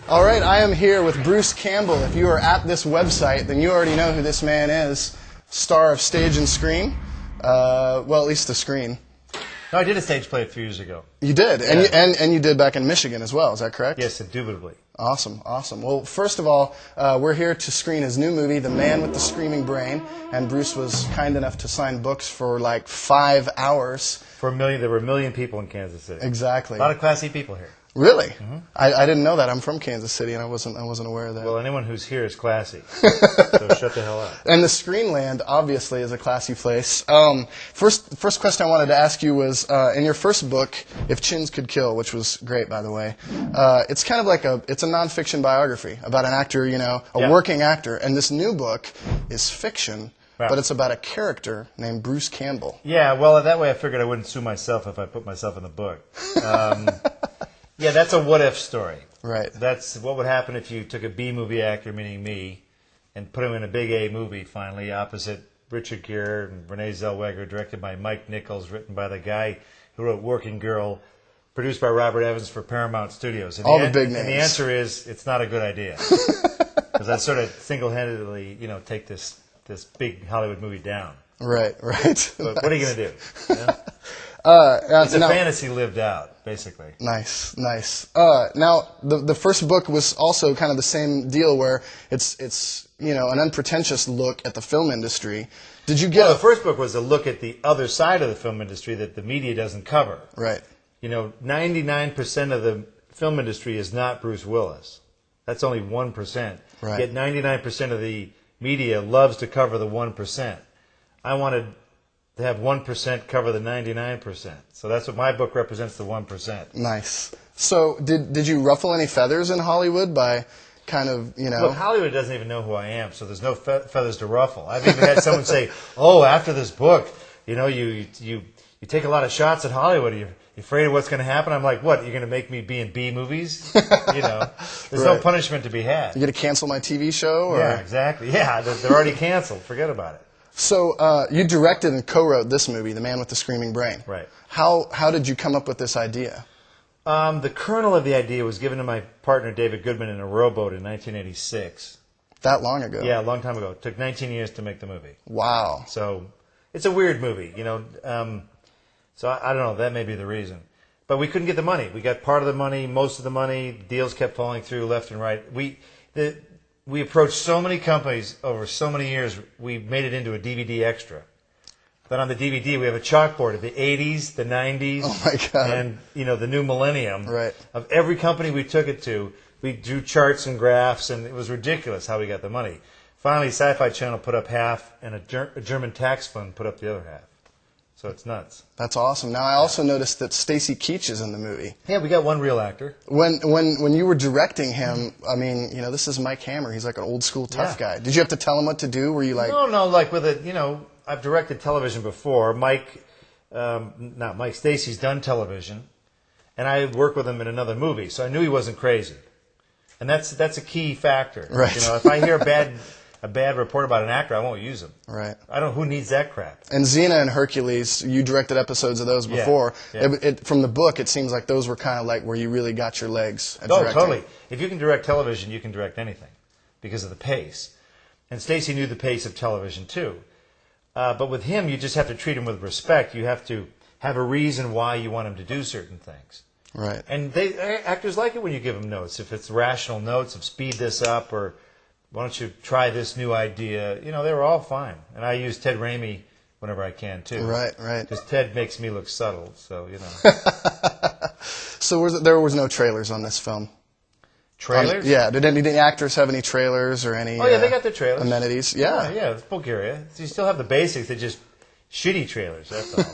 All right, I am here with Bruce Campbell. If you are at this website, then you already know who this man is. Star of stage and screen. Well, at least the screen. No, I did a stage play a few years ago. You did, and, Yeah. and you did back in Michigan as well. Is that correct? Yes, indubitably. Awesome, awesome. Well, first of all, we're here to screen his new movie, The Man with the Screaming Brain, and Bruce was kind enough to sign books for like 5 hours. For a million, there were 1 million people in Kansas City. Exactly. A lot of classy people here. Really? Mm-hmm. I didn't know that. I'm from Kansas City, and I wasn't aware of that. Well, anyone who's here is classy. So shut the hell up. And the Screenland, obviously, is a classy place. First question I wanted to ask you was, in your first book, If Chins Could Kill, which was great, by the way, it's kind of like it's a nonfiction biography about an actor, a working actor. And this new book is fiction, but it's about a character named Bruce Campbell. Yeah, well, that way I figured I wouldn't sue myself if I put myself in the book. Yeah, that's a what-if story. Right. That's what would happen if you took a B-movie actor, meaning me, and put him in a big A movie, finally, opposite Richard Gere and Renee Zellweger, directed by Mike Nichols, written by the guy who wrote Working Girl, produced by Robert Evans for Paramount Studios. And all the big names. And the answer is, it's not a good idea. Because I sort of single-handedly, take this big Hollywood movie down. Right. But what are you going to do? It's a fantasy lived out, basically. Nice. Now, the first book was also kind of the same deal, where it's an unpretentious look at the film industry. Did you get? Well, the first book was a look at the other side of the film industry that the media doesn't cover. Right. 99% of the film industry is not Bruce Willis. That's only 1%. Right. Yet 99% of the media loves to cover the 1%. I wanted to have 1% cover the 99%. So that's what my book represents, the 1%. Nice. So did you ruffle any feathers in Hollywood by kind of, Look, Hollywood doesn't even know who I am, so there's no feathers to ruffle. I've even had someone say, "Oh, after this book, you take a lot of shots at Hollywood. Are you afraid of what's going to happen?" I'm like, "What? You're going to make me be in B movies?" There's no punishment to be had. You going to cancel my TV show? Or? Yeah, exactly. Yeah, they're already canceled. Forget about it. So you directed and co-wrote this movie, The Man with the Screaming Brain. Right. How did you come up with this idea? The kernel of the idea was given to my partner David Goodman in a rowboat in 1986. That long ago? Yeah, a long time ago. It took 19 years to make the movie. Wow. So it's a weird movie, So I don't know. That may be the reason. But we couldn't get the money. We got part of the money, most of the money. Deals kept falling through left and right. We approached so many companies over so many years, we made it into a DVD extra. Then on the DVD, we have a chalkboard of the 80s, the 90s, oh my God. And the new millennium. Right. Of every company we took it to. We drew charts and graphs, and it was ridiculous how we got the money. Finally, Sci-Fi Channel put up half, and a German tax fund put up the other half. So it's nuts. That's awesome. Now, I also noticed that Stacy Keach is in the movie. Yeah, we got one real actor. When you were directing him, I mean, this is Mike Hammer. He's like an old school tough guy. Did you have to tell him what to do? Were you like... No, like with it, I've directed television before. Stacy's done television, and I worked with him in another movie, so I knew he wasn't crazy. And that's a key factor. Right. If I hear a bad report about an actor, I won't use him. Right. Who needs that crap? And Xena and Hercules, you directed episodes of those before. Yeah. From the book, it seems like those were kind of like where you really got your legs at directing. Totally. If you can direct television, you can direct anything because of the pace. And Stacy knew the pace of television too. But with him, you just have to treat him with respect. You have to have a reason why you want him to do certain things. Right. And actors like it when you give them notes. If it's rational notes of speed this up or why don't you try this new idea, they were all fine. And I use Ted Raimi whenever I can too. Right. Because Ted makes me look subtle, so So there was no trailers on this film? Trailers? Yeah. Did any actors have any trailers or any? Oh yeah, they got their trailers. Amenities. Yeah. Yeah. It's Bulgaria. You still have the basics. They're just shitty trailers. That's all.